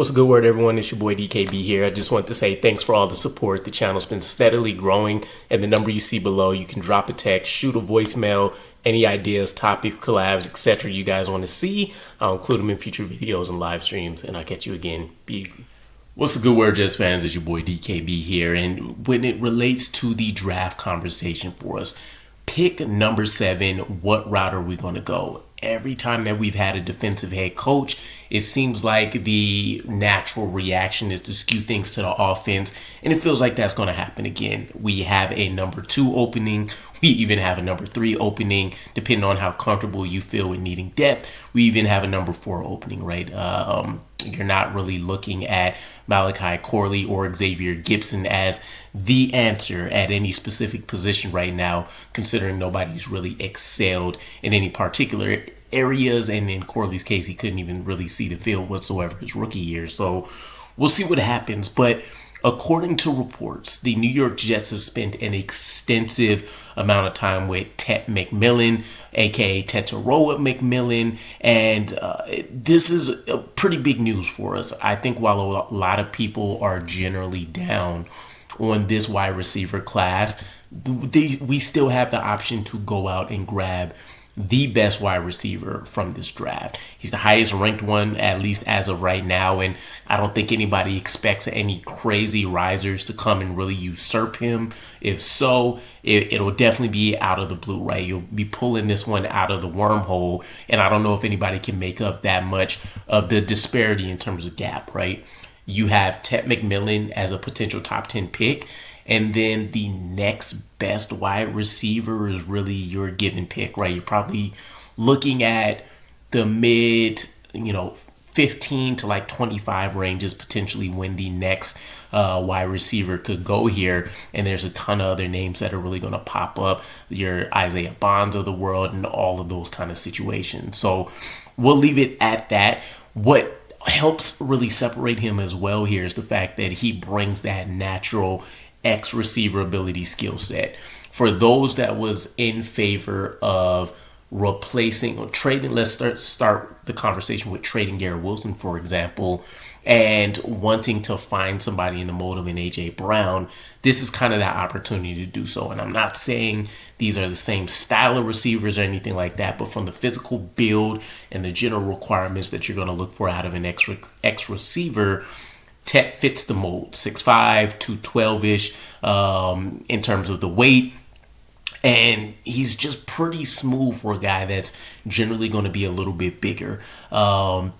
What's a good word, everyone? It's your boy DKB here. I just want to say thanks for all the support. The channel's been steadily growing, and the number you see below, you can drop a text, shoot a voicemail, any ideas, topics, collabs, etc. you guys want to see. I'll include them in future videos and live streams, and I'll catch you again. Be easy. What's a good word, Jets fans? It's your boy DKB here, and when it relates to the draft conversation for us, pick number 7. What route are we going to go? Every time that we've had a defensive head coach, it seems like the natural reaction is to skew things to the offense, and it feels like that's going to happen again. We have a number 2 opening. We even have a number 3 opening, depending on how comfortable you feel with needing depth. We even have a number 4 opening, right? You're not really looking at Malachi Corley or Xavier Gipson as the answer at any specific position right now, considering nobody's really excelled in any particular areas. And in Corley's case, he couldn't even really see the field whatsoever his rookie year. So we'll see what happens. But according to reports, the New York Jets have spent an extensive amount of time with Tet McMillian, aka Tetairoa McMcMillan, and this is a pretty big news for us. I think while a lot of people are generally down on this wide receiver class, we still have the option to go out and grab the best wide receiver from this draft. He's the highest ranked one, at least as of right now, and I don't think anybody expects any crazy risers to come and really usurp him. If so, it'll definitely be out of the blue, right? You'll be pulling this one out of the wormhole, and I don't know if anybody can make up that much of the disparity in terms of gap, right? You have Tet McMillian as a potential top 10 pick, and then the next best wide receiver is really your given pick, right? You're probably looking at the mid, 15 to like 25 ranges potentially when the next wide receiver could go here. And there's a ton of other names that are really going to pop up. Your Isaiah Bonds of the world and all of those kind of situations. So we'll leave it at that. What helps really separate him as well here is the fact that he brings that natural X receiver ability skill set. For those that was in favor of replacing or trading, let's start the conversation with trading Garrett Wilson, for example, and wanting to find somebody in the mold of an AJ Brown. This is kind of that opportunity to do so. And I'm not saying these are the same style of receivers or anything like that, but from the physical build and the general requirements that you're going to look for out of an X receiver, Tet fits the mold. 6'5", 212-ish in terms of the weight. And he's just pretty smooth for a guy that's generally going to be a little bit bigger. I've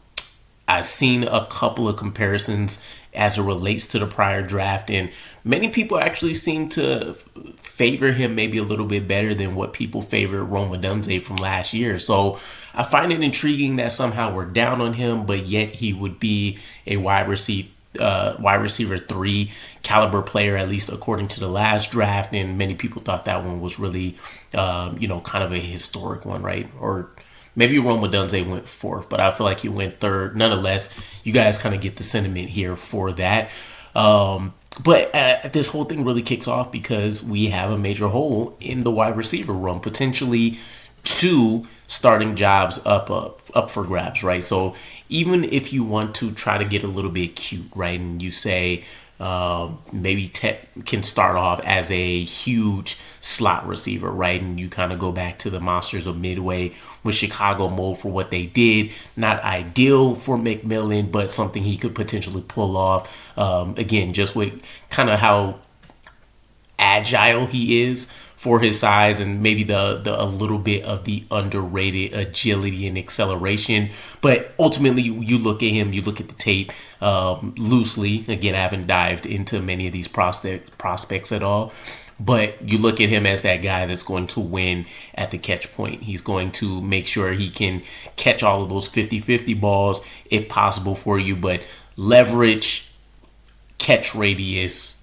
seen a couple of comparisons as it relates to the prior draft, and many people actually seem to favor him maybe a little bit better than what people favored Rome Odunze from last year. So I find it intriguing that somehow we're down on him, but yet he would be a wide receiver 3 caliber player, at least according to the last draft. And many people thought that one was really kind of a historic one, right? Or maybe Rome Odunze went 4th, but I feel like he went 3rd. Nonetheless, you guys kind of get the sentiment here for that. But this whole thing really kicks off because we have a major hole in the wide receiver room, potentially 2 starting jobs up for grabs, right? So even if you want to try to get a little bit cute, right, and you say maybe Tet can start off as a huge slot receiver, right, and you kind of go back to the monsters of Midway with Chicago mold for what they did. Not ideal for McMillian, but something he could potentially pull off. Again, just with kind of how agile he is for his size, and maybe the a little bit of the underrated agility and acceleration. But ultimately, you look at him, you look at the tape loosely. Again, I haven't dived into many of these prospects at all, but you look at him as that guy that's going to win at the catch point. He's going to make sure he can catch all of those 50-50 balls if possible for you, but leverage, catch radius,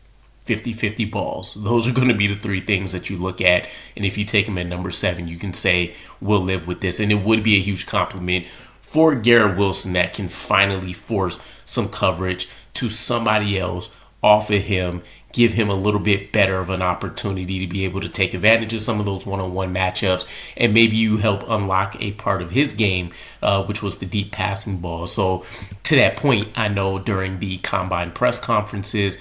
50-50 balls. Those are going to be the 3 things that you look at. And if you take him at number 7, you can say, we'll live with this. And it would be a huge compliment for Garrett Wilson that can finally force some coverage to somebody else off of him, give him a little bit better of an opportunity to be able to take advantage of some of those one-on-one matchups, and maybe you help unlock a part of his game, which was the deep passing ball. So to that point, I know during the combine press conferences,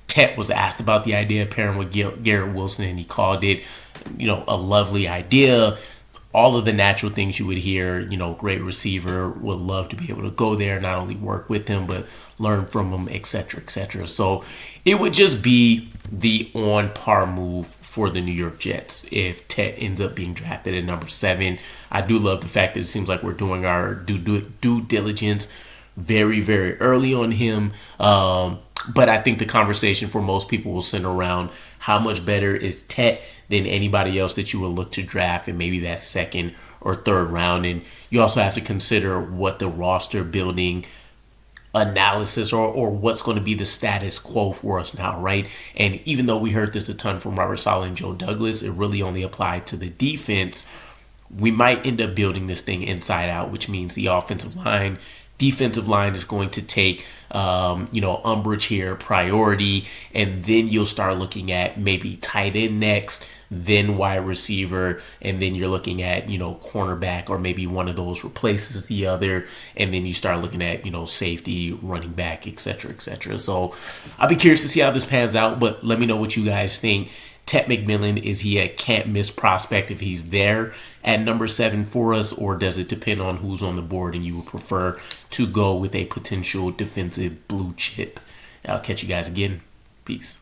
Tet was asked about the idea of pairing with Garrett Wilson, and he called it, a lovely idea. All of the natural things you would hear, great receiver, would love to be able to go there, not only work with him, but learn from him, etc., etc. So it would just be the on par move for the New York Jets if Tet ends up being drafted at number 7. I do love the fact that it seems like we're doing our due diligence very, very early on him. But I think the conversation for most people will center around how much better is Tet than anybody else that you will look to draft in maybe that second or third round. And you also have to consider what the roster building analysis or what's going to be the status quo for us now, right? And even though we heard this a ton from Robert Saleh and Joe Douglas, it really only applied to the defense. We might end up building this thing inside out, which means the defensive line is going to take, umbrage here, priority, and then you'll start looking at maybe tight end next, then wide receiver, and then you're looking at, cornerback, or maybe one of those replaces the other, and then you start looking at, safety, running back, etc., etc. So I'll be curious to see how this pans out, but let me know what you guys think. Tet McMillian, is he a can't-miss prospect if he's there at number 7 for us, or does it depend on who's on the board and you would prefer to go with a potential defensive blue chip? I'll catch you guys again. Peace.